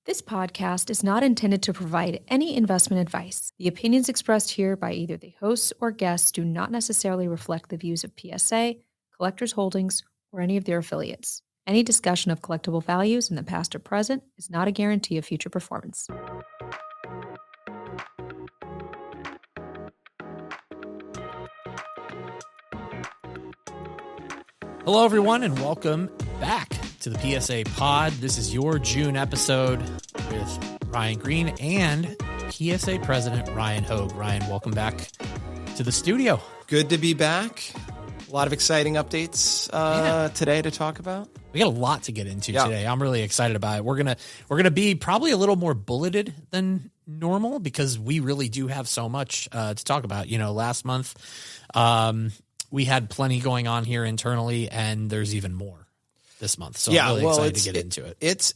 This podcast is not intended to provide any investment advice. The opinions expressed here by either the hosts or guests do not necessarily reflect the views of PSA, Collectors Holdings, or any of their affiliates. Any discussion of collectible values in the past or present is not a guarantee of future performance. Hello, everyone, and welcome back to the PSA Pod. This is your June episode with Ryan Green and PSA President Ryan Hoge. Ryan, welcome back to the studio. Good to be back. A lot of exciting updates today to talk about. We got a lot to get into today. I'm really excited about it. We're gonna be probably a little more bulleted than normal because we really do have so much to talk about. You know, last month we had plenty going on here internally, and there's even more this month. So I'm really excited to get into it. It's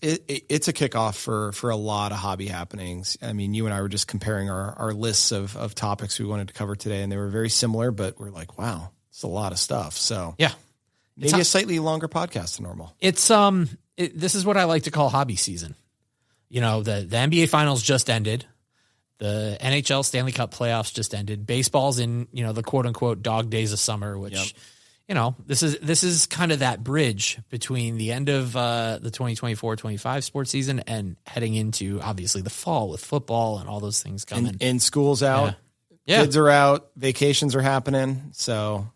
a kickoff for a lot of hobby happenings. I mean, you and I were just comparing our lists of topics we wanted to cover today, and they were very similar, but we're like, wow, it's a lot of stuff. So yeah, maybe a slightly longer podcast than normal. It's this is what I like to call hobby season. You know, the NBA Finals just ended. The NHL Stanley Cup playoffs just ended. Baseball's in, you know, the quote unquote dog days of summer, which, you know, this is kind of that bridge between the end of the 2024-25 sports season and heading into obviously the fall with football and all those things coming. And school's out. Yeah. Kids are out. Vacations are happening. So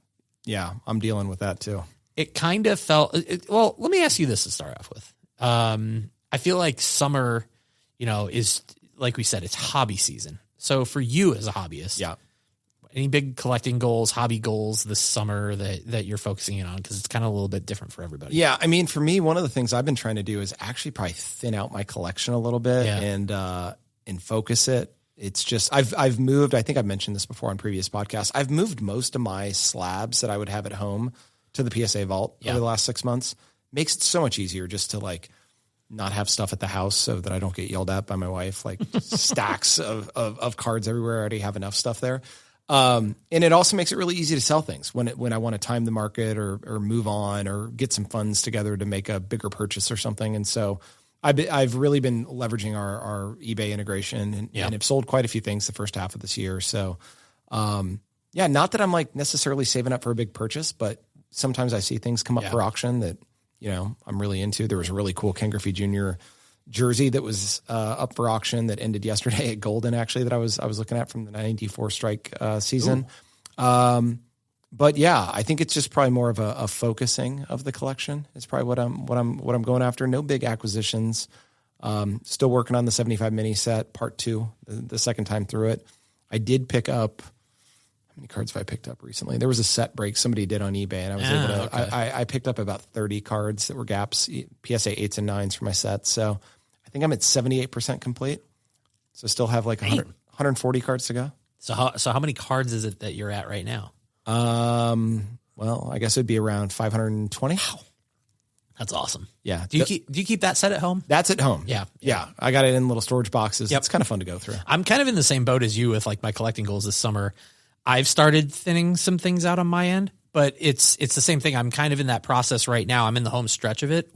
yeah, I'm dealing with that too. It kind of felt, well, let me ask you this to start off with. I feel like summer, you know, is, like we said, it's hobby season. So for you as a hobbyist, any big collecting goals, hobby goals this summer that you're focusing in on? Because it's kind of a little bit different for everybody. Yeah. I mean, for me, one of the things I've been trying to do is actually probably thin out my collection a little bit and focus it. It's just, I've moved, I think I've mentioned this before on previous podcasts. I've moved most of my slabs that I would have at home to the PSA vault over the last 6 months. Makes it so much easier just to like not have stuff at the house so that I don't get yelled at by my wife, like stacks of cards everywhere. I already have enough stuff there. And it also makes it really easy to sell things when I want to time the market or move on or get some funds together to make a bigger purchase or something. And so I've really been leveraging our eBay integration and have sold quite a few things the first half of this year. So, not that I'm like necessarily saving up for a big purchase, but sometimes I see things come up for auction that, you know, I'm really into. There was a really cool Ken Griffey Jr. jersey that was up for auction that ended yesterday at Golden, actually, that I was looking at from the 94 strike season. But yeah, I think it's just probably more of a focusing of the collection. It's probably what I'm going after. No big acquisitions. Still working on the 75 mini set part 2, the second time through it. I did pick up, how many cards have I picked up recently? There was a set break somebody did on eBay, and I was able to. Okay. I picked up about 30 cards that were gaps, PSA 8s and 9s for my set. So I think I'm at 78% complete. So still have like 140 cards to go. So how many cards is it that you're at right now? Well, I guess it'd be around 520. Wow. That's awesome. Yeah. Do you keep that set at home? That's at home. Yeah. I got it in little storage boxes. It's kind of fun to go through. I'm kind of in the same boat as you with like my collecting goals this summer. I've started thinning some things out on my end, but it's the same thing. I'm kind of in that process right now. I'm in the home stretch of it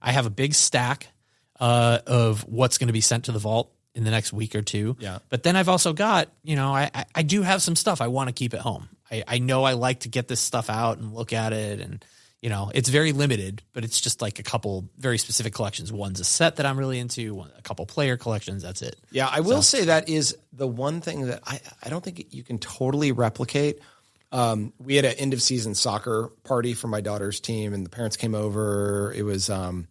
I have a big stack of what's going to be sent to the vault in the next week or two. Yeah. But then I've also got, you know, I do have some stuff I want to keep at home. I know I like to get this stuff out and look at it, and, you know, it's very limited, but it's just like a couple very specific collections. One's a set that I'm really into, a couple player collections. That's it. Yeah, I will say that is the one thing that I don't think you can totally replicate. We had an end of season soccer party for my daughter's team, and the parents came over. It was end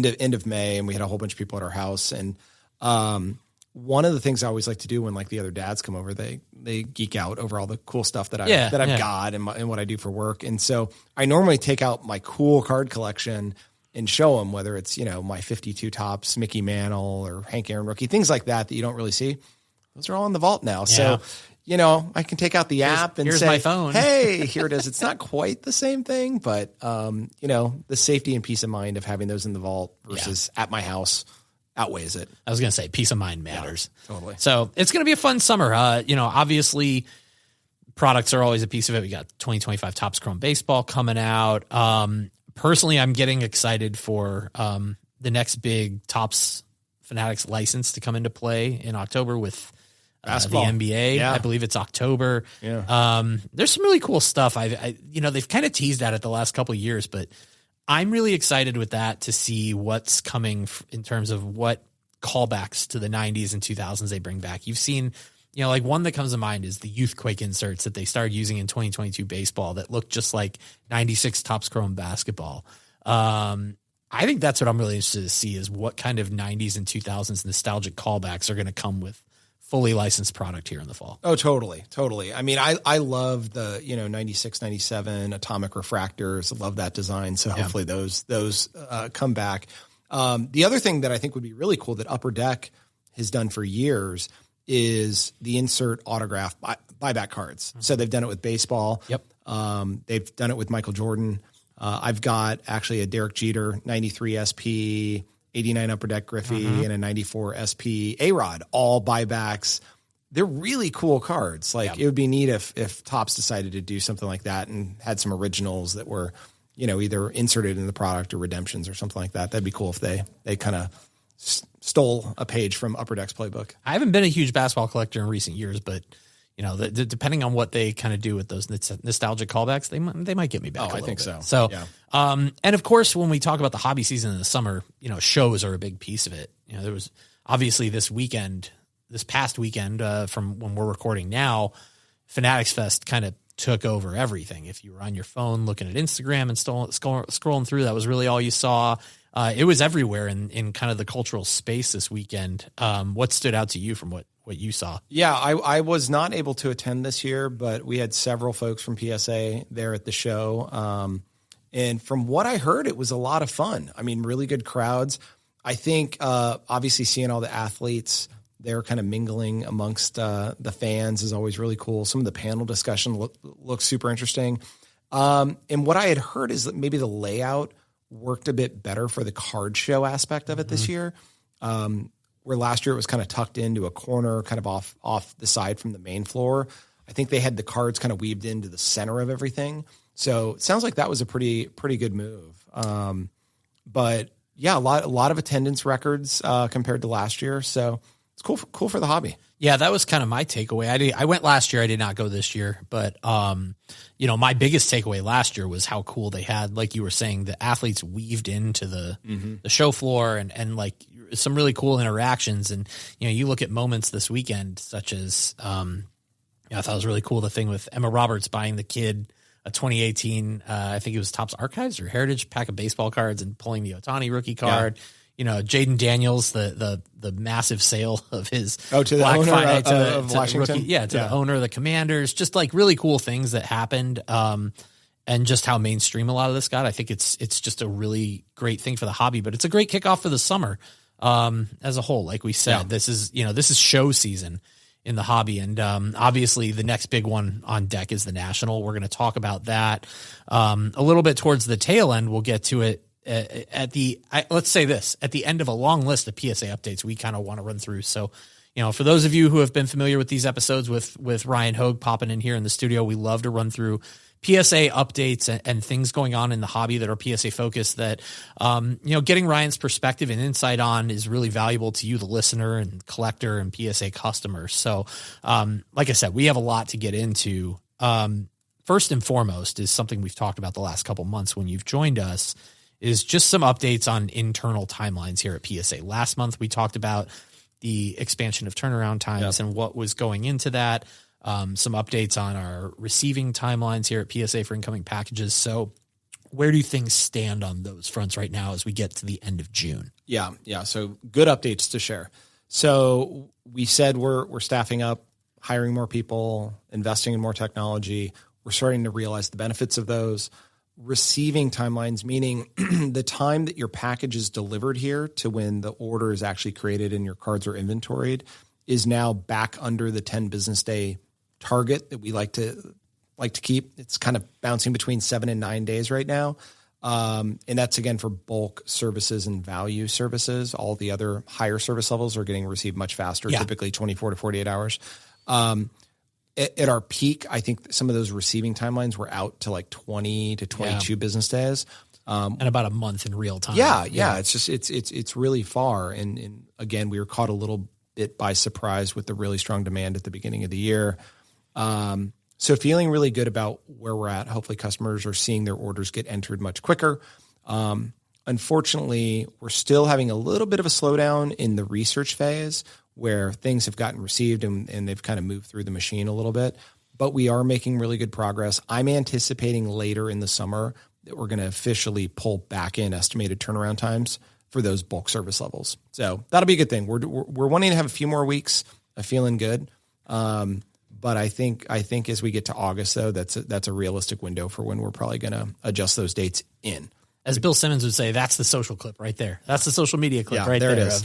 of May, and we had a whole bunch of people at our house. And one of the things I always like to do when like the other dads come over, they geek out over all the cool stuff that I've got and what I do for work. And so I normally take out my cool card collection and show them, whether it's, you know, my 52 tops, Mickey Mantle or Hank Aaron rookie, things like that you don't really see. Those are all in the vault now. Yeah. So, you know, I can take out the app and say, my phone. Hey, here it is. It's not quite the same thing, but you know, the safety and peace of mind of having those in the vault versus at my house outweighs it. I was going to say peace of mind matters. Yeah, totally. So it's going to be a fun summer. You know, obviously products are always a piece of it. We got 2025 Topps Chrome Baseball coming out. Personally, I'm getting excited for the next big Topps Fanatics license to come into play in October with the basketball. NBA. Yeah. I believe it's October. Yeah. There's some really cool stuff. They've kind of teased at it the last couple of years, but I'm really excited with that to see what's coming in terms of what callbacks to the 90s and 2000s they bring back. You've seen, like one that comes to mind is the Youthquake inserts that they started using in 2022 baseball that look just like 96 Topps Chrome basketball. I think that's what I'm really interested to see is what kind of 90s and 2000s nostalgic callbacks are going to come with fully licensed product here in the fall. Oh, totally. Totally. I mean, I love the, 96, 97 atomic refractors. I love that design. So hopefully those come back. The other thing that I think would be really cool that Upper Deck has done for years is the insert autograph buyback cards. So they've done it with baseball. Yep. They've done it with Michael Jordan. I've got actually a Derek Jeter 93 SP, 89 Upper Deck Griffey, and a 94 SP A-Rod, all buybacks. They're really cool cards. Like it would be neat if Topps decided to do something like that and had some originals that were, either inserted in the product or redemptions or something like that. That'd be cool if they kind of stole a page from Upper Deck's playbook. I haven't been a huge basketball collector in recent years, but depending on what they kind of do with those nostalgic callbacks, they might get me back. I think so. So, and of course, when we talk about the hobby season in the summer, shows are a big piece of it. There was obviously this past weekend, from when we're recording now, Fanatics Fest kind of took over everything. If you were on your phone looking at Instagram and scrolling through, that was really all you saw. It was everywhere in kind of the cultural space this weekend. What stood out to you from what you saw? Yeah, I was not able to attend this year, but we had several folks from PSA there at the show. And from what I heard, it was a lot of fun. I mean, really good crowds. I think obviously seeing all the athletes, they're kind of mingling amongst the fans is always really cool. Some of the panel discussion looks super interesting. And what I had heard is that maybe the layout worked a bit better for the card show aspect of it this year. Where last year it was kind of tucked into a corner, kind of off the side from the main floor. I think they had the cards kind of weaved into the center of everything. So it sounds like that was a pretty good move. But yeah, a lot of attendance records compared to last year. So it's cool for the hobby. Yeah, that was kind of my takeaway. I went last year. I did not go this year, but my biggest takeaway last year was how cool they had, like you were saying, the athletes weaved into the show floor and like some really cool interactions. And you look at moments this weekend, such as I thought it was really cool the thing with Emma Roberts buying the kid a 2018, I think it was Topps Archives or Heritage pack of baseball cards and pulling the Ohtani rookie card. Yeah. Jaden Daniels, the massive sale of his to the Black owner Friday of Washington, rookie, the owner of the Commanders. Just like really cool things that happened, and just how mainstream a lot of this got. I think it's just a really great thing for the hobby, but it's a great kickoff for the summer as a whole. Like we said, this is show season in the hobby, and obviously the next big one on deck is the National. We're going to talk about that a little bit towards the tail end. We'll get to it. Let's say this, at the end of a long list of PSA updates we kind of want to run through. So, for those of you who have been familiar with these episodes with Ryan Hoge popping in here in the studio, we love to run through PSA updates and things going on in the hobby that are PSA focused that, getting Ryan's perspective and insight on is really valuable to you, the listener and collector and PSA customer. So, like I said, we have a lot to get into. First and foremost is something we've talked about the last couple months when you've joined us, is just some updates on internal timelines here at PSA. Last month, we talked about the expansion of turnaround times and what was going into that. Some updates on our receiving timelines here at PSA for incoming packages. So where do things stand on those fronts right now as we get to the end of June? Yeah. So good updates to share. So we said we're staffing up, hiring more people, investing in more technology. We're starting to realize the benefits of those. Receiving timelines, meaning the time that your package is delivered here to when the order is actually created and your cards are inventoried, is now back under the 10 business day target that we like to keep. It's kind of bouncing between 7 and 9 days right now. And that's again for bulk services and value services. All the other higher service levels are getting received much faster, typically 24 to 48 hours. At our peak, I think some of those receiving timelines were out to like 20 to 22 business days. And about a month in real time. Yeah. It's just, it's really far. And again, we were caught a little bit by surprise with the really strong demand at the beginning of the year. So feeling really good about where we're at. Hopefully customers are seeing their orders get entered much quicker. Unfortunately, we're still having a little bit of a slowdown in the research phase where things have gotten received and they've kind of moved through the machine a little bit, but we are making really good progress. I'm anticipating later in the summer that we're going to officially pull back in estimated turnaround times for those bulk service levels. So that'll be a good thing. We're wanting to have a few more weeks of feeling good. But I think as we get to August though, that's a realistic window for when we're probably going to adjust those dates in. As Bill Simmons would say, that's the social clip right there. That's the social media clip right there of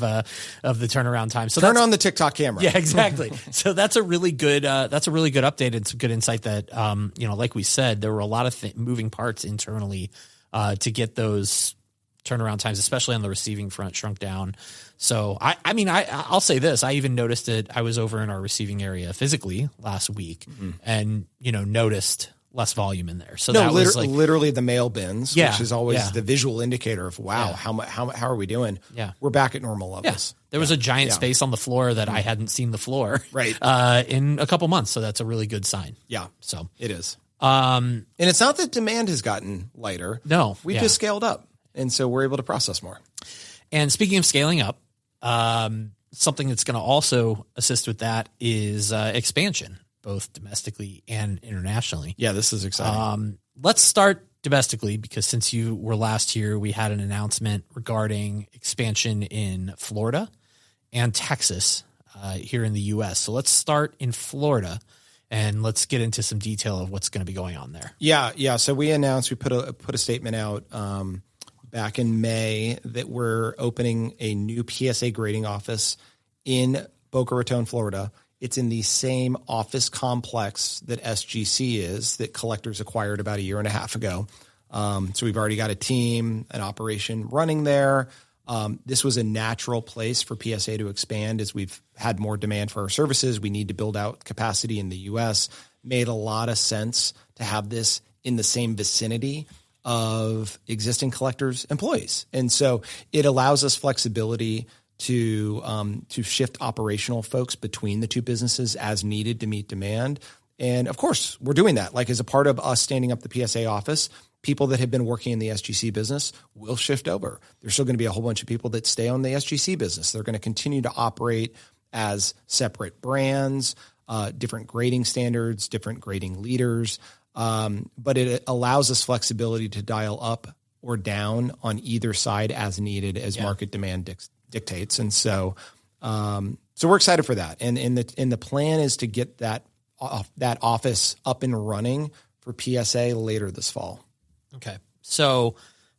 the turnaround time. So turn on the TikTok camera. Yeah, exactly. So that's a really good update and some good insight that, like we said, there were a lot of moving parts internally to get those turnaround times, especially on the receiving front, shrunk down. So I'll say this. I even noticed it. I was over in our receiving area physically last week and, noticed less volume in there. So that was literally the mail bins, which is always the visual indicator of, how are we doing? Yeah. We're back at normal levels. Yeah. There was a giant space on the floor that I hadn't seen the floor in a couple months. So that's a really good sign. Yeah. So it is. And it's not that demand has gotten lighter. No, we just scaled up. And so we're able to process more. And speaking of scaling up, something that's going to also assist with that is expansion, both domestically and internationally. Yeah, this is exciting. Let's start domestically because since you were last here, we had an announcement regarding expansion in Florida and Texas here in the U.S. So let's start in Florida and let's get into some detail of what's going to be going on there. Yeah. So we announced, we put a statement out back in May that we're opening a new PSA grading office in Boca Raton, Florida. It's in the same office complex that SGC is, that Collectors acquired about a year and a half ago. So we've already got a team, an operation running there. This was a natural place for PSA to expand as we've had more demand for our services. We need to build out capacity in the U.S. Made a lot of sense to have this in the same vicinity of existing Collectors employees. And so it allows us flexibility to shift operational folks between the two businesses as needed to meet demand. And of course, we're doing that. Like as a part of us standing up the PSA office, people that have been working in the SGC business will shift over. There's still going to be a whole bunch of people that stay on the SGC business. They're going to continue to operate as separate brands, different grading standards, different grading leaders. But it allows us flexibility to dial up or down on either side as needed as market demand dictates. And so we're excited for that. And the plan is to get that office up and running for PSA later this fall. Okay. So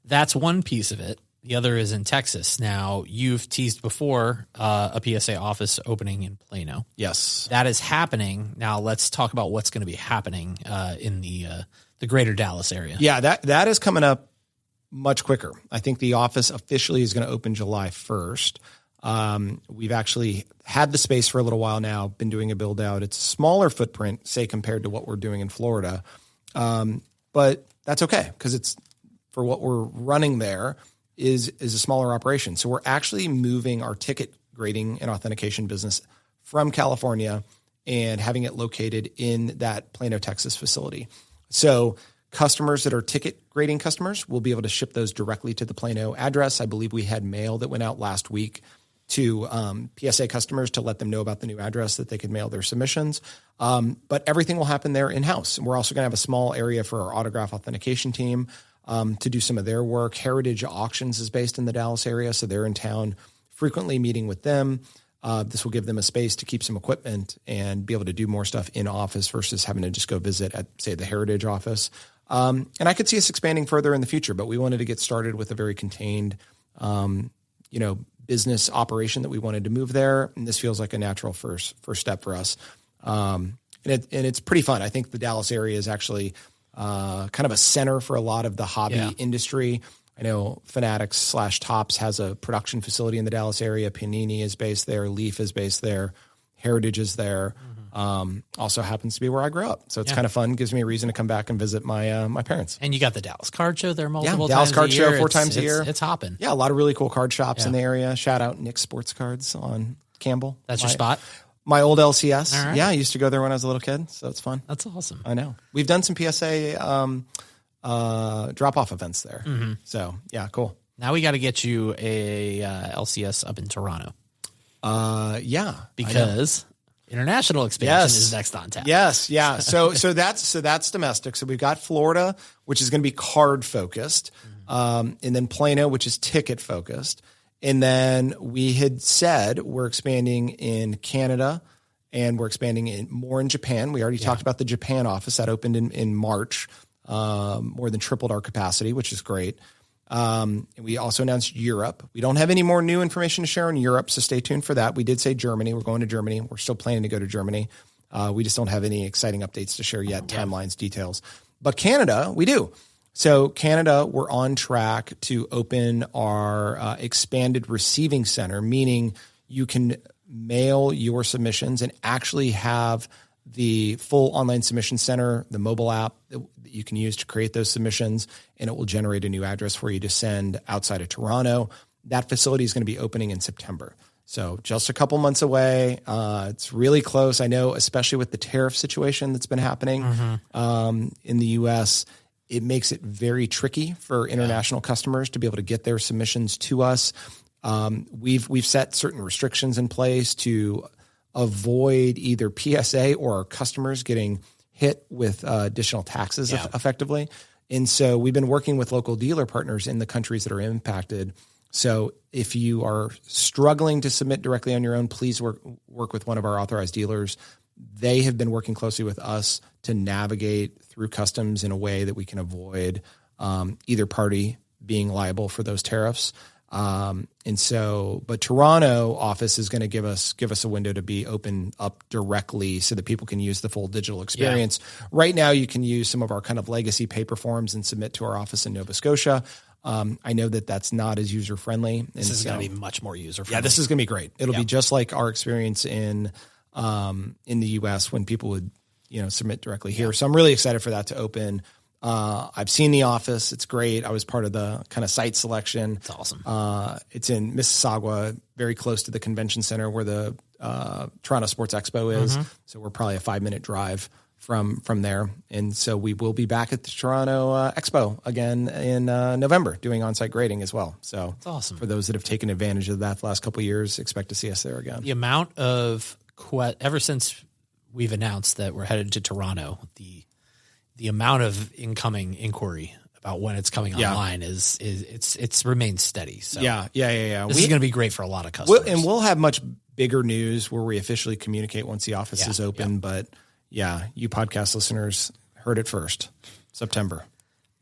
that's one piece of it. The other is in Texas. Now, you've teased before a PSA office opening in Plano. Yes. That is happening. Now, let's talk about what's going to be happening in the greater Dallas area. Yeah, that is coming up much quicker. I think the office officially is going to open July 1st. We've actually had the space for a little while now, been doing a build out. It's a smaller footprint, say, compared to what we're doing in Florida. But that's okay because it's for what we're running there is a smaller operation. So we're actually moving our ticket grading and authentication business from California and having it located in that Plano, Texas facility. So customers that are ticket grading customers will be able to ship those directly to the Plano address. I believe we had mail that went out last week to PSA customers to let them know about the new address that they could mail their submissions. But everything will happen there in-house. And we're also going to have a small area for our autograph authentication team to do some of their work. Heritage Auctions is based in the Dallas area, so they're in town frequently meeting with them. This will give them a space to keep some equipment and be able to do more stuff in office versus having to just go visit at, say, the Heritage office. And I could see us expanding further in the future, but we wanted to get started with a very contained, business operation that we wanted to move there. And this feels like a natural first step for us. And it's pretty fun. I think the Dallas area is actually kind of a center for a lot of the hobby industry. I know Fanatics / Topps has a production facility in the Dallas area. Panini is based there. Leaf is based there. Heritage is there. Also happens to be where I grew up. So it's kind of fun. Gives me a reason to come back and visit my my parents. And you got the Dallas Card Show there multiple Dallas times Card a Show year. 4 times a year. It's hopping. Yeah, a lot of really cool card shops in the area. Shout out Nick's Sports Cards on Campbell. That's your spot? My old LCS. All right. Yeah, I used to go there when I was a little kid, so it's fun. That's awesome. I know. We've done some PSA drop-off events there. So, yeah, cool. Now we got to get you a LCS up in Toronto. Yeah. Because international expansion is next on tap. Yes, yeah. So that's domestic. So we've got Florida, which is going to be card focused, and then Plano, which is ticket focused. And then we had said we're expanding in Canada and we're expanding more in Japan. We already talked about the Japan office that opened in March, more than tripled our capacity, which is great. And we also announced Europe. We don't have any more new information to share in Europe, so stay tuned for that. We did say Germany. We're going to Germany. We're still planning to go to Germany. We just don't have any exciting updates to share yet, timelines, details. But Canada, we do. So Canada, we're on track to open our expanded receiving center, meaning you can mail your submissions and actually have the full online submission center, the mobile app that you can use to create those submissions, and it will generate a new address for you to send outside of Toronto. That facility is going to be opening in September. So just a couple months away. It's really close. I know, especially with the tariff situation that's been happening in the U.S., it makes it very tricky for international customers to be able to get their submissions to us. We've set certain restrictions in place to avoid either PSA or our customers getting hit with additional taxes effectively. And so we've been working with local dealer partners in the countries that are impacted. So if you are struggling to submit directly on your own, please work with one of our authorized dealers. They have been working closely with us to navigate through customs in a way that we can avoid either party being liable for those tariffs. But Toronto office is going to give us a window to be open up directly so that people can use the full digital experience. Yeah. Right now, you can use some of our kind of legacy paper forms and submit to our office in Nova Scotia. I know that that's not as user friendly. This is going to be much more user friendly. Yeah, this is going to be great. It'll be just like our experience in the US when people would, submit directly here. So I'm really excited for that to open. I've seen the office. It's great. I was part of the kind of site selection. It's awesome. It's in Mississauga, very close to the convention center where the Toronto Sports Expo is. So we're probably a 5-minute drive from there. And so we will be back at the Toronto Expo again in November doing on-site grading as well. So that's awesome. For those that have taken advantage of that the last couple of years, expect to see us there again. The amount of ever since we've announced that we're headed to Toronto, the amount of incoming inquiry about when it's coming online is it's remained steady. So yeah. This is going to be great for a lot of customers. We'll have much bigger news where we officially communicate once the office is open. Yeah. But you podcast listeners heard it first, September.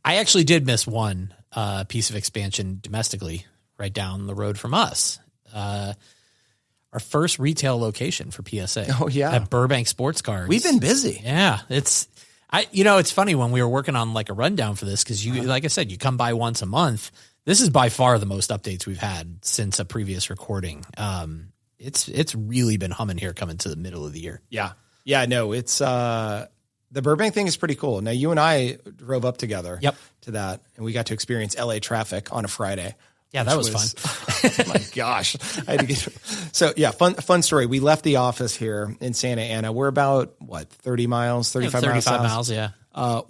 I actually did miss one piece of expansion domestically right down the road from us. Our first retail location for PSA. Oh yeah. At Burbank Sports Cards. We've been busy. Yeah. It's funny when we were working on like a rundown for this, because like I said, you come by once a month. This is by far the most updates we've had since a previous recording. It's really been humming here coming to the middle of the year. Yeah. Yeah. No, it's, the Burbank thing is pretty cool. Now you and I drove up together to that, and we got to experience LA traffic on a Friday. Yeah, that was fun. Oh my gosh. I had to get fun story. We left the office here in Santa Ana. We're about 35 miles 35 miles, yeah.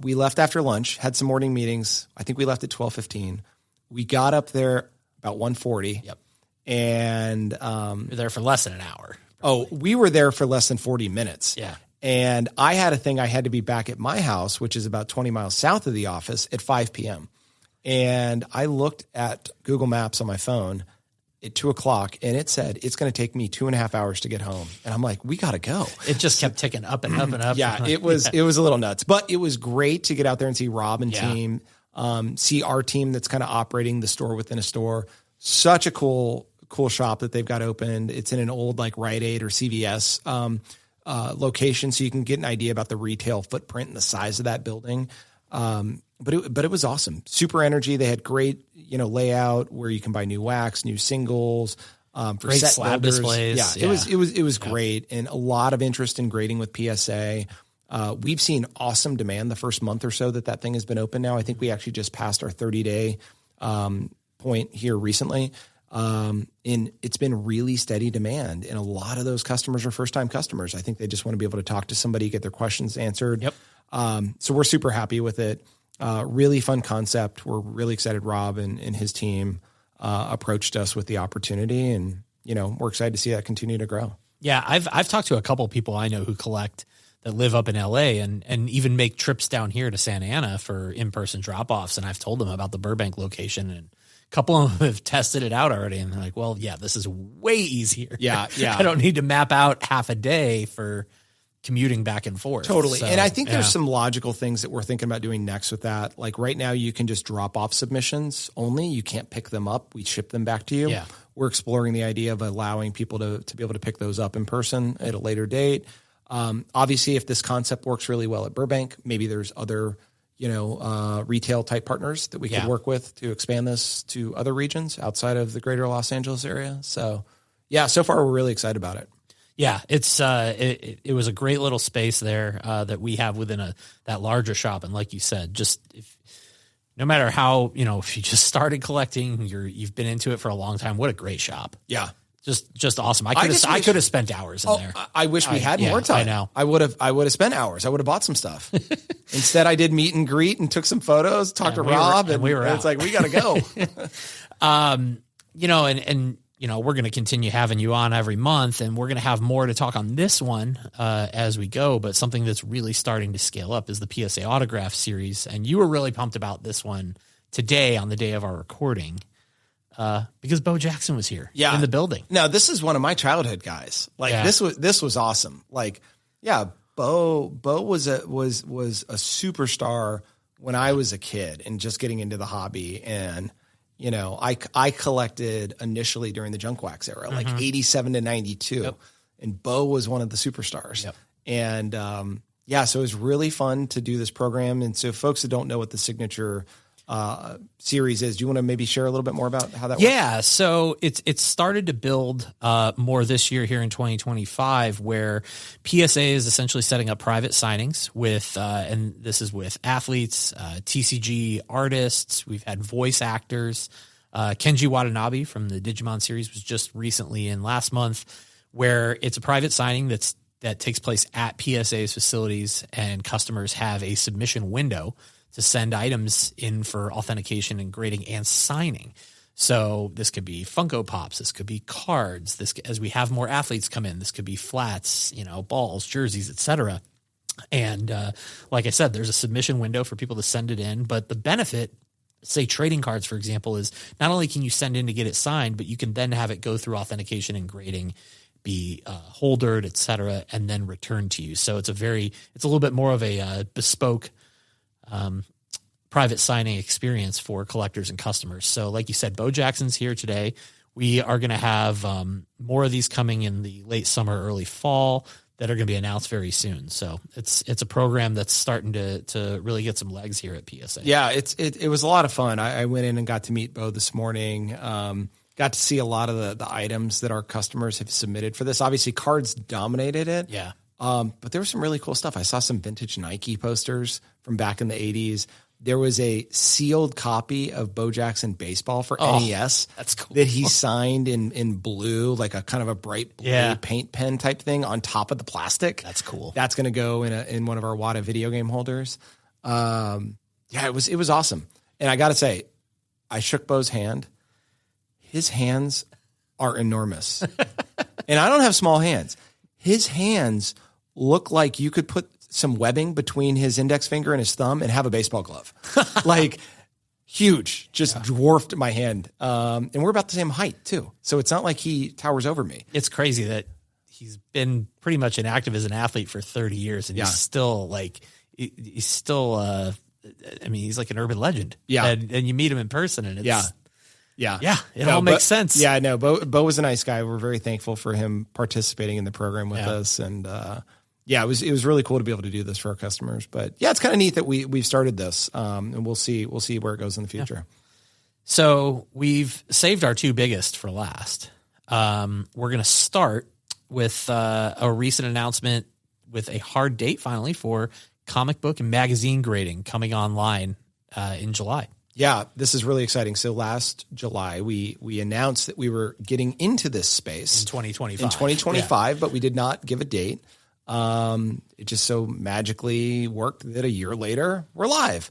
We left after lunch, had some morning meetings. I think we left at 12:15. We got up there about 1:40. Yep. And you're there for less than an hour. Probably. Oh, we were there for less than 40 minutes. Yeah. And I had a thing I had to be back at my house, which is about 20 miles south of the office, at 5 p.m. And I looked at Google Maps on my phone at 2:00, and it said it's going to take me 2.5 hours to get home. And I'm like, we got to go. It just kept ticking up and up and up. Yeah, it was a little nuts, but it was great to get out there and see Rob and team, see our team that's kind of operating the store within a store. Such a cool shop that they've got opened. It's in an old like Rite Aid or CVS location, so you can get an idea about the retail footprint and the size of that building. But it was awesome. Super energy. They had great, layout where you can buy new wax, new singles, for great set slab builders. displays. Yeah, it was great, and a lot of interest in grading with PSA. We've seen awesome demand the first month or so that thing has been open now. I think we actually just passed our 30-day point here recently. And it's been really steady demand. And a lot of those customers are first-time customers. I think they just want to be able to talk to somebody, get their questions answered. Yep. So we're super happy with it. Really fun concept. We're really excited. Rob and his team approached us with the opportunity, and, we're excited to see that continue to grow. Yeah. I've talked to a couple of people I know who collect that live up in LA and even make trips down here to Santa Ana for in-person drop-offs. And I've told them about the Burbank location, and a couple of them have tested it out already. And they're like, well, yeah, this is way easier. Yeah. I don't need to map out half a day for commuting back and forth. Totally. So, and I think there's some logical things that we're thinking about doing next with that. Like right now you can just drop off submissions only. You can't pick them up. We ship them back to you. Yeah. We're exploring the idea of allowing people to be able to pick those up in person at a later date. Obviously, if this concept works really well at Burbank, maybe there's other, retail type partners that we could work with to expand this to other regions outside of the greater Los Angeles area. So yeah, so far we're really excited about it. Yeah, it's it was a great little space there that we have within that larger shop. And like you said, just no matter how, if you just started collecting, you've been into it for a long time, what a great shop. Yeah. Just awesome. I could have spent hours in there. I wish we had more time. I know. I would have spent hours. I would have bought some stuff. Instead, I did meet and greet and took some photos, talked to Rob, and we were out. It's like, we got to go. We're going to continue having you on every month, and we're going to have more to talk on this one as we go. But something that's really starting to scale up is the PSA Autograph Series. And you were really pumped about this one today on the day of our recording. Because Bo Jackson was here in the building. No, this is one of my childhood guys. This was awesome. Bo was a superstar when I was a kid and just getting into the hobby. And, I collected initially during the junk wax era, 87 to 92. Yep. And Bo was one of the superstars. Yep. And, so it was really fun to do this program. And so folks that don't know what the signature series is, do you want to maybe share a little bit more about how that works? Yeah, so it's started to build more this year here in 2025, where PSA is essentially setting up private signings with, and this is with athletes, TCG artists. We've had voice actors. Kenji Watanabe from the Digimon series was just recently in last month, where it's a private signing that takes place at PSA's facilities, and customers have a submission window to send items in for authentication and grading and signing. So this could be Funko Pops. This could be cards. As we have more athletes come in, this could be flats, balls, jerseys, etc. And like I said, there's a submission window for people to send it in. But the benefit, say trading cards, for example, is not only can you send in to get it signed, but you can then have it go through authentication and grading, be holdered, etc., and then returned to you. So it's a little bit more of a bespoke private signing experience for collectors and customers. So like you said, Bo Jackson's here today. We are going to have more of these coming in the late summer, early fall that are going to be announced very soon. So it's a program that's starting to really get some legs here at PSA. Yeah, it was a lot of fun. I went in and got to meet Bo this morning. Got to see a lot of the items that our customers have submitted for this. Obviously, cards dominated it. Yeah. But there was some really cool stuff. I saw some vintage Nike posters from back in the 80s. There was a sealed copy of Bo Jackson baseball for NES. That's cool. That he signed in blue, like a kind of a bright blue paint pen type thing on top of the plastic. That's cool. That's going to go in one of our Wata video game holders. It was awesome. And I got to say, I shook Bo's hand. His hands are enormous. And I don't have small hands. His hands look like you could put some webbing between his index finger and his thumb and have a baseball glove. Like huge, just dwarfed my hand. And we're about the same height too. So it's not like he towers over me. It's crazy that he's been pretty much inactive as an athlete for 30 years and he's still he's like an urban legend. Yeah. And you meet him in person and it's, it all makes sense. Yeah, no, Bo was a nice guy. We're very thankful for him participating in the program with us. And, it was really cool to be able to do this for our customers. But it's kind of neat that we've started this, and we'll see where it goes in the future. So we've saved our two biggest for last. We're going to start with a recent announcement with a hard date finally for comic book and magazine grading coming online in July. Yeah, this is really exciting. So last July, we announced that we were getting into this space in 2025. In 2025, but we did not give a date. It just so magically worked that a year later we're live.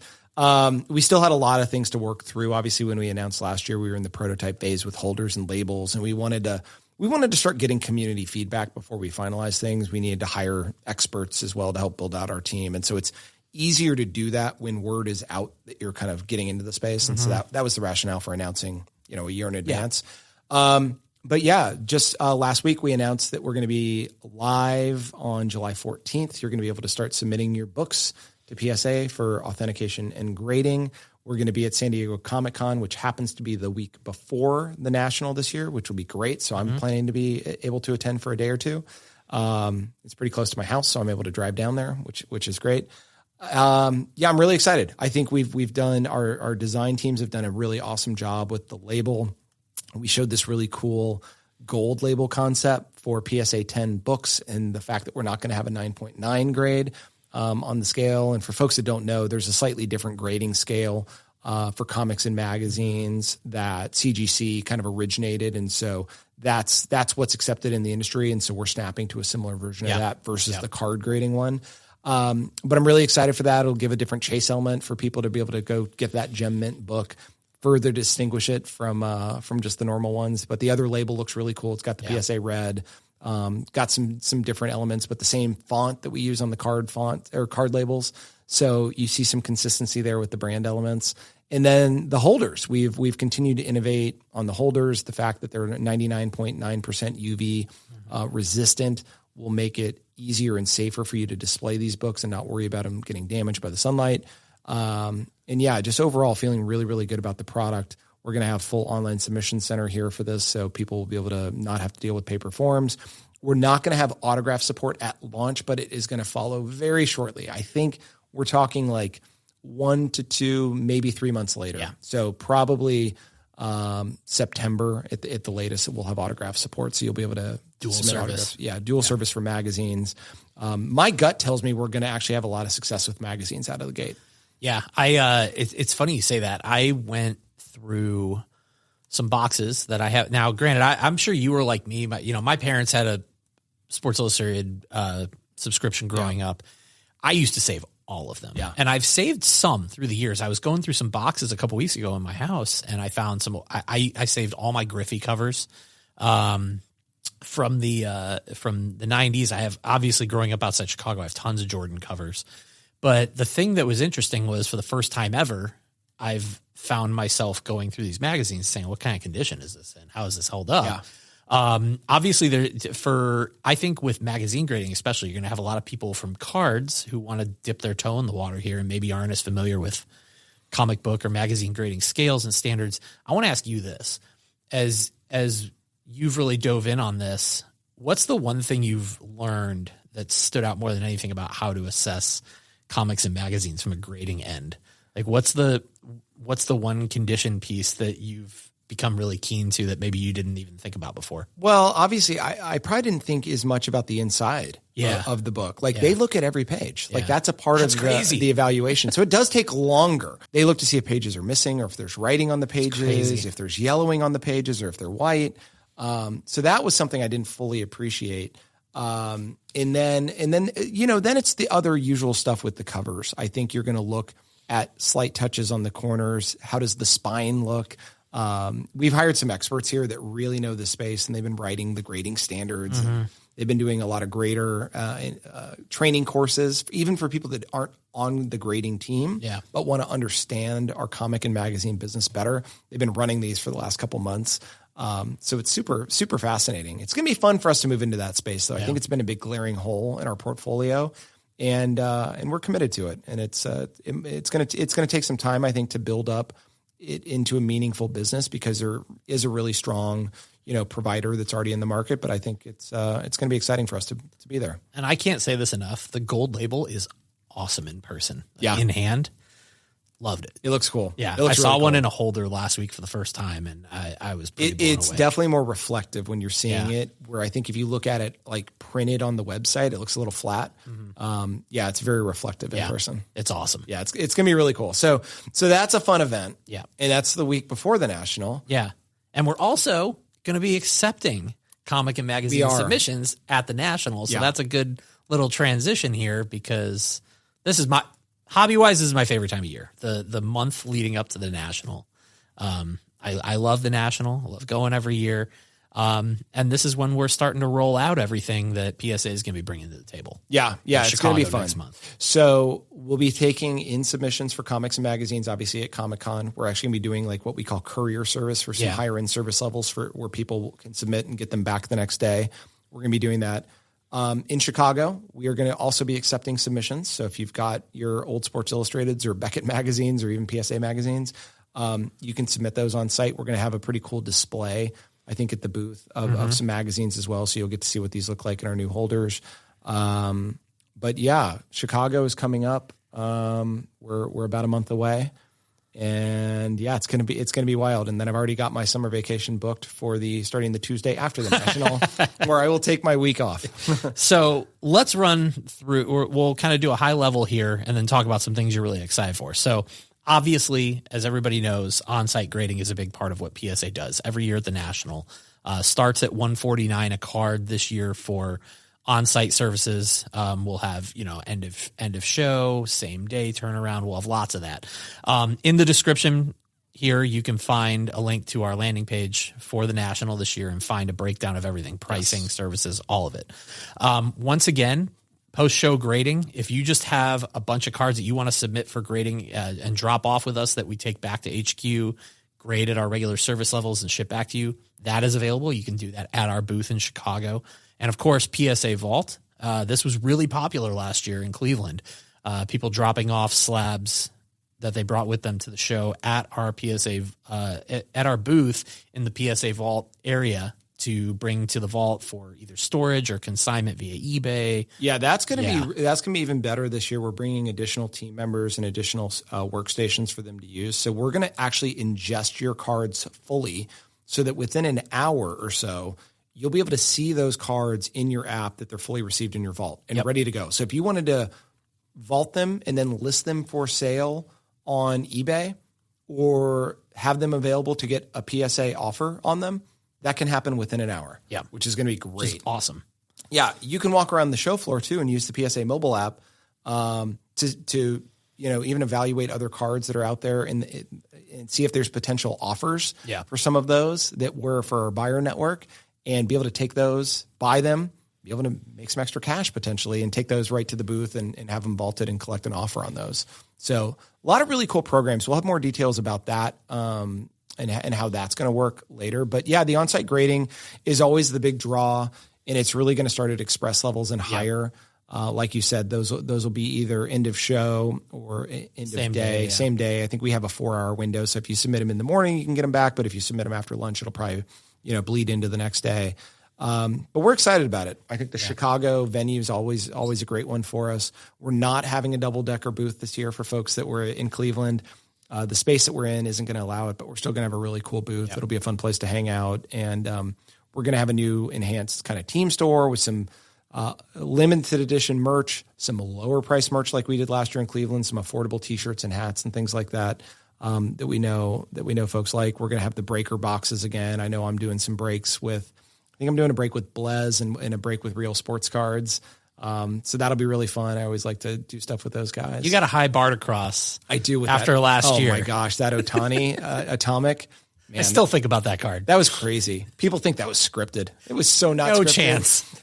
We still had a lot of things to work through. Obviously, when we announced last year, we were in the prototype phase with holders and labels, and we wanted to start getting community feedback before we finalize things. We needed to hire experts as well to help build out our team. And so it's easier to do that when word is out that you're kind of getting into the space. And so that was the rationale for announcing, a year in advance. But yeah, just last week we announced that we're going to be live on July 14th. You're going to be able to start submitting your books to PSA for authentication and grading. We're going to be at San Diego Comic-Con, which happens to be the week before the National this year, which will be great. So I'm planning to be able to attend for a day or two. It's pretty close to my house, so I'm able to drive down there, which is great. I'm really excited. I think we've done our design teams have done a really awesome job with the label. We showed this really cool gold label concept for PSA 10 books and the fact that we're not going to have a 9.9 grade on the scale. And for folks that don't know, there's a slightly different grading scale for comics and magazines that CGC kind of originated. And so that's what's accepted in the industry. And so we're snapping to a similar version of that versus the card grading one. But I'm really excited for that. It'll give a different chase element for people to be able to go get that gem mint book, further distinguish it from just the normal ones. But the other label looks really cool. It's got the PSA red, got some different elements, but the same font that we use on the card font or card labels. So you see some consistency there with the brand elements. And then the holders, we've continued to innovate on the holders. The fact that they're 99.9% UV resistant will make it easier and safer for you to display these books and not worry about them getting damaged by the sunlight. Just overall feeling really, really good about the product. We're going to have full online submission center here for this, so people will be able to not have to deal with paper forms. We're not going to have autograph support at launch, but it is going to follow very shortly. I think we're talking like 1 to 2, maybe 3 months later. Yeah. So probably September at the latest, we'll have autograph support. So you'll be able to dual service. Dual service for magazines. My gut tells me we're going to actually have a lot of success with magazines out of the gate. Yeah. It's funny you say that. I went through some boxes that I have now. Granted, I'm sure you were like me. My parents had a Sports Illustrated subscription growing up. I used to save all of them. Yeah. And I've saved some through the years. I was going through some boxes a couple weeks ago in my house, and I found some. I saved all my Griffey covers from the 90s. I have, obviously, growing up outside Chicago, I have tons of Jordan covers. But the thing that was interesting was, for the first time ever, I've found myself going through these magazines saying, what kind of condition is this in? How is this held up? Yeah. Obviously, I think with magazine grading especially, you're going to have a lot of people from cards who want to dip their toe in the water here and maybe aren't as familiar with comic book or magazine grading scales and standards. I want to ask you this. As you've really dove in on this, what's the one thing you've learned that stood out more than anything about how to assess comics and magazines from a grading end? Like, what's the one condition piece that you've become really keen to that maybe you didn't even think about before? Well, obviously, I probably didn't think as much about the inside of the book. Like, they look at every page. Like, that's a part of the evaluation. So it does take longer. They look to see if pages are missing or if there's writing on the pages, if there's yellowing on the pages or if they're white. So that was something I didn't fully appreciate. And then it's the other usual stuff with the covers. I think you're going to look at slight touches on the corners. How does the spine look? We've hired some experts here that really know the space, and they've been writing the grading standards. And they've been doing a lot of grader training courses, even for people that aren't on the grading team, but want to understand our comic and magazine business better. They've been running these for the last couple months. So it's super, super fascinating. It's going to be fun for us to move into that space, though. I think it's been a big glaring hole in our portfolio, and we're committed to it. And it's going to take some time, I think, to build up it into a meaningful business, because there is a really strong, provider that's already in the market. But I think it's going to be exciting for us to be there. And I can't say this enough. The gold label is awesome in person. In hand. Loved it. It looks cool. Yeah, it looks I saw really one cool. in a holder last week for the first time, and I was pretty blown It's away. definitely more reflective when you're seeing it, where I think if you look at it like printed on the website, it looks a little flat. Yeah, it's very reflective in person. It's awesome. Yeah, it's going to be really cool. So that's a fun event. Yeah. And that's the week before the National. Yeah. And we're also going to be accepting comic and magazine submissions at the National. So that's a good little transition here, because this is hobby-wise, this is my favorite time of year, the month leading up to the National. I love the National. I love going every year. And this is when we're starting to roll out everything that PSA is going to be bringing to the table. Yeah, it's going to be fun. Next month. So we'll be taking in submissions for comics and magazines, obviously at Comic-Con. We're actually going to be doing like what we call courier service for some higher end service levels for where people can submit and get them back the next day. We're going to be doing that. In Chicago, we are going to also be accepting submissions. So if you've got your old Sports Illustrateds or Beckett magazines or even PSA magazines, you can submit those on site. We're going to have a pretty cool display, I think, at the booth of some magazines as well. So you'll get to see what these look like in our new holders. But yeah, Chicago is coming up. We're about a month away, and yeah, it's going to be wild. And then I've already got my summer vacation booked for starting the Tuesday after the National, where I will take my week off. So let's run through, or we'll kind of do a high level here and then talk about some things you're really excited for. So obviously, as everybody knows, on-site grading is a big part of what PSA does every year at the National. Starts at $149 a card this year for on-site services. We'll have, end of show, same day turnaround. We'll have lots of that. In the description here, you can find a link to our landing page for the National this year and find a breakdown of everything, pricing, services, all of it. Once again, post-show grading, if you just have a bunch of cards that you want to submit for grading and drop off with us that we take back to HQ, grade at our regular service levels and ship back to you, that is available. You can do that at our booth in Chicago. And of course, PSA Vault. This was really popular last year in Cleveland. People dropping off slabs that they brought with them to the show at our PSA, at our booth in the PSA Vault area to bring to the vault for either storage or consignment via eBay. Yeah, that's going to be even better this year. We're bringing additional team members and additional workstations for them to use. So we're going to actually ingest your cards fully, so that within an hour or so, you'll be able to see those cards in your app that they're fully received in your vault and ready to go. So if you wanted to vault them and then list them for sale on eBay or have them available to get a PSA offer on them, that can happen within an hour. Yeah. Which is going to be great. Which is awesome. Yeah. You can walk around the show floor too and use the PSA mobile app to even evaluate other cards that are out there and see if there's potential offers for some of those that were for our buyer network, and be able to take those, buy them, be able to make some extra cash potentially, and take those right to the booth and have them vaulted and collect an offer on those. So a lot of really cool programs. We'll have more details about that and how that's going to work later. But yeah, the on-site grading is always the big draw, and it's really going to start at express levels and higher. Like you said, those will be either end of show or end of day, same day. I think we have a 4-hour window. So if you submit them in the morning, you can get them back. But if you submit them after lunch, it'll probably, bleed into the next day. But we're excited about it. I think the Chicago venue is always a great one for us. We're not having a double-decker booth this year for folks that were in Cleveland. The space that we're in isn't going to allow it, but we're still going to have a really cool booth. Yep. It'll be a fun place to hang out. And we're going to have a new enhanced kind of team store with some limited edition merch, some lower price merch like we did last year in Cleveland, some affordable T-shirts and hats and things like that. That we know folks like. We're going to have the breaker boxes again. I know I'm doing some breaks I think I'm doing a break with Blez and a break with Real Sports Cards. So that'll be really fun. I always like to do stuff with those guys. You got a high bar to cross. I do after last year. Oh my gosh, that Otani Atomic. Man, I still think about that card. That was crazy. People think that was scripted. It was so not no scripted. Chance.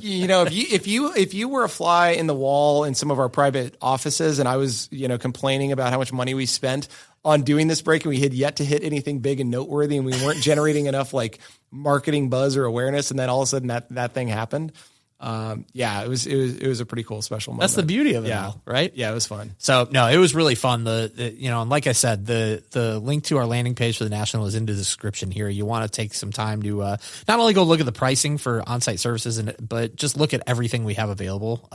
If you were a fly in the wall in some of our private offices, and I was complaining about how much money we spent on doing this break, and we had yet to hit anything big and noteworthy, and we weren't generating enough like marketing buzz or awareness, and then all of a sudden that thing happened. It was a pretty cool special moment. That's the beauty of it all, right? Yeah, it was fun. So no, it was really fun. And like I said, the link to our landing page for the National is in the description here. You want to take some time to not only go look at the pricing for on-site services, but just look at everything we have available.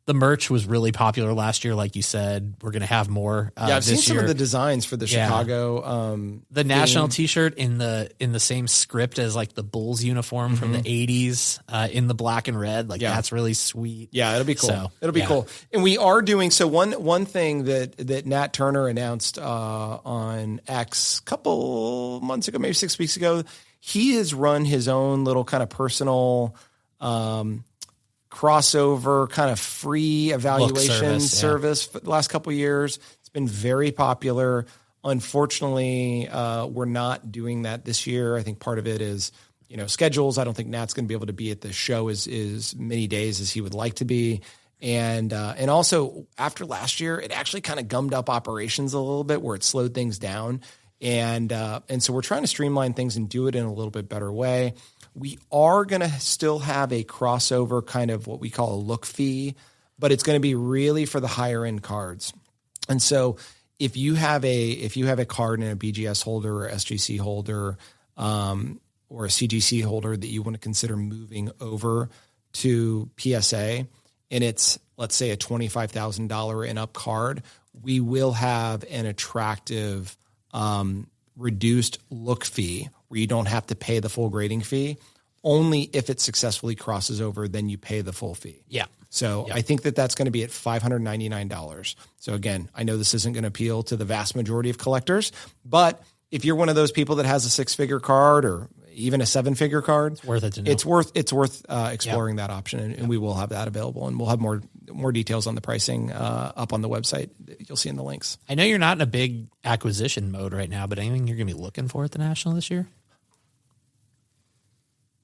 The merch was really popular last year, like you said. We're going to have more. I've seen some of the designs for the Chicago. The national T-shirt in the same script as like the Bulls uniform from the '80s, in the black and red. Like that's really sweet. Yeah, it'll be cool. It'll be cool. And we are doing one thing that Nat Turner announced on X a couple months ago, maybe 6 weeks ago. He has run his own little kind of personal crossover kind of free evaluation service for the last couple of years. It's been very popular. Unfortunately, we're not doing that this year. I think part of it is, schedules. I don't think Nat's going to be able to be at the show as many days as he would like to be. And also after last year, it actually kind of gummed up operations a little bit where it slowed things down. And so we're trying to streamline things and do it in a little bit better way. We are going to still have a crossover kind of what we call a look fee, but it's going to be really for the higher end cards. And so if you have a card in a BGS holder or SGC holder, or a CGC holder that you want to consider moving over to PSA, and it's, let's say, a $25,000 and up card, we will have an attractive reduced look fee where you don't have to pay the full grading fee. Only if it successfully crosses over, then you pay the full fee. Yeah. So I think that's going to be at $599. So again, I know this isn't going to appeal to the vast majority of collectors, but if you're one of those people that has a 6-figure card or even a 7-figure card, it's worth it to know. It's worth exploring that option, and we will have that available, and we'll have more details on the pricing up on the website. You'll see in the links. I know you're not in a big acquisition mode right now, but anything you're going to be looking for at the National this year?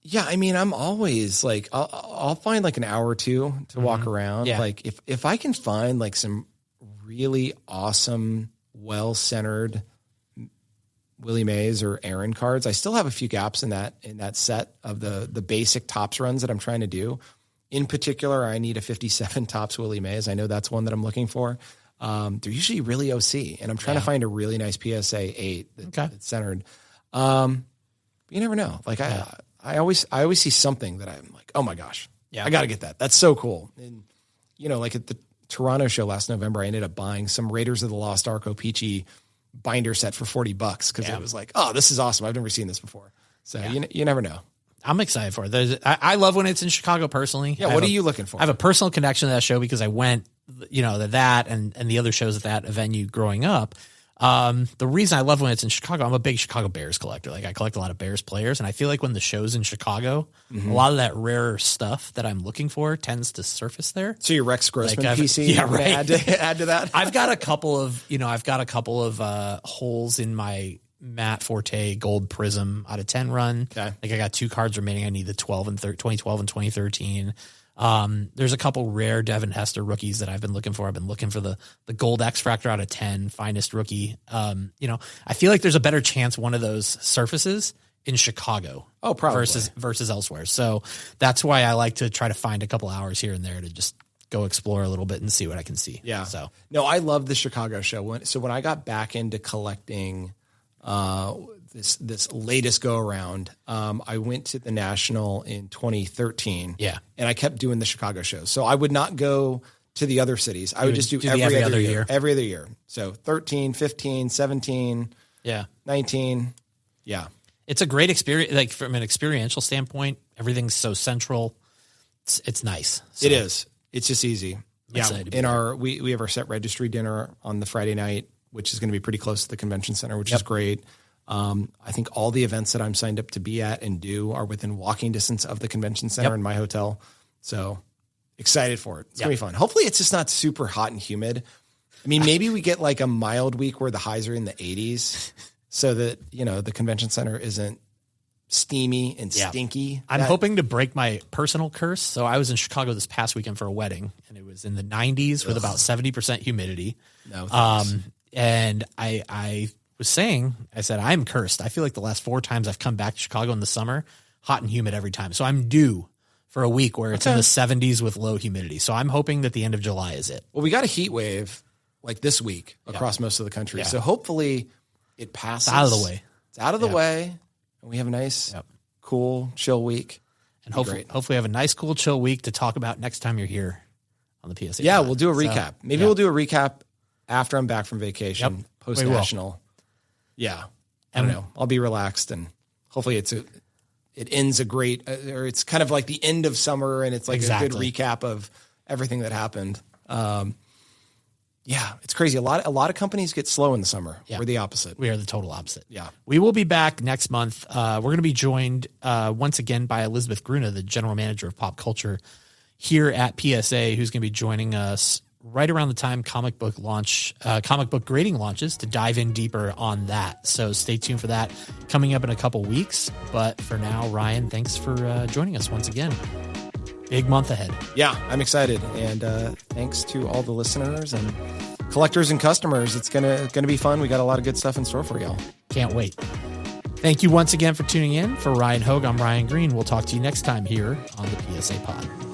Yeah, I mean, I'm always like, I'll find like an hour or two to walk around. Yeah. Like if I can find like some really awesome, well-centered Willie Mays or Aaron cards, I still have a few gaps in that set of the basic Topps runs that I'm trying to do. In particular, I need a 57 Topps Willie Mays. I know that's one that I'm looking for. They're usually really OC, and I'm trying to find a really nice PSA 8 that's centered. You never know. Like I always see something that I'm like, oh my gosh, I got to get that. That's so cool. And like at the Toronto show last November, I ended up buying some Raiders of the Lost Ark O-Pee-Chee binder set for $40 because it was like, oh, this is awesome. I've never seen this before. So you never know. I'm excited for it. I love when it's in Chicago personally. Yeah. What are you looking for? I have a personal connection to that show because I went, to that and the other shows at that venue growing up. The reason I love when it's in Chicago, I'm a big Chicago Bears collector. Like I collect a lot of Bears players, and I feel like when the show's in Chicago, a lot of that rarer stuff that I'm looking for tends to surface there. So your Rex Grossman PC, add to that. I've got a couple of holes in my Matt Forte Gold Prism out of 10 run. Okay. Like I got 2 cards remaining. I need the 2012 and 2013. There's a couple rare Devin Hester rookies that I've been looking for. I've been looking for the Gold X Fractor out of 10, finest rookie. I feel like there's a better chance one of those surfaces in Chicago. Oh, probably. Versus elsewhere. So that's why I like to try to find a couple hours here and there to just go explore a little bit and see what I can see. Yeah. So no, I love the Chicago show. When I got back into collecting, this latest go around, I went to the National in 2013. Yeah. And I kept doing the Chicago shows. So I would not go to the other cities. I would just do every other year. Every other year. So 13, 15, 17, 19. Yeah. It's a great experience. Like from an experiential standpoint, everything's so central. It's nice. So it is. It's just easy. Yeah. We have our set registry dinner on the Friday night, which is going to be pretty close to the convention center, which is great. I think all the events that I'm signed up to be at and do are within walking distance of the convention center and my hotel. So excited for it. It's going to be fun. Hopefully it's just not super hot and humid. I mean, maybe we get like a mild week where the highs are in the 80s so that, the convention center isn't steamy and stinky. I'm hoping to break my personal curse. So I was in Chicago this past weekend for a wedding, and it was in the 90s with about 70% humidity. No, thanks. And I was saying, I said, I'm cursed. I feel like the last 4 times I've come back to Chicago in the summer, hot and humid every time. So I'm due for a week where it's in the 70s with low humidity. So I'm hoping that the end of July is it. Well, we got a heat wave like this week across most of the country. Yeah. So hopefully it passes. It's out of the way. It's out of the way. And we have a nice, cool, chill week. And hopefully have a nice, cool, chill week to talk about next time you're here on the PSA. Yeah, Pod. we'll do a recap. Maybe we'll do a recap after I'm back from vacation, post-national. Yeah. I don't know. I'll be relaxed, and hopefully it ends a great, or it's kind of like the end of summer, and it's like a good recap of everything that happened. Yeah, it's crazy. A lot of companies get slow in the summer. Yeah. We're the opposite. We are the total opposite. Yeah. We will be back next month. We're going to be joined once again by Elizabeth Gruna, the general manager of pop culture here at PSA, who's going to be joining us right around the time comic book grading launches to dive in deeper on that. So stay tuned for that coming up in a couple weeks. But for now, Ryan, thanks for joining us once again. Big month ahead. Yeah, I'm excited. And thanks to all the listeners and collectors and customers. It's gonna be fun. We got a lot of good stuff in store for y'all. Can't wait. Thank you once again for tuning in. For Ryan Hoge, I'm Ryan Green. We'll talk to you next time here on the PSA Pod.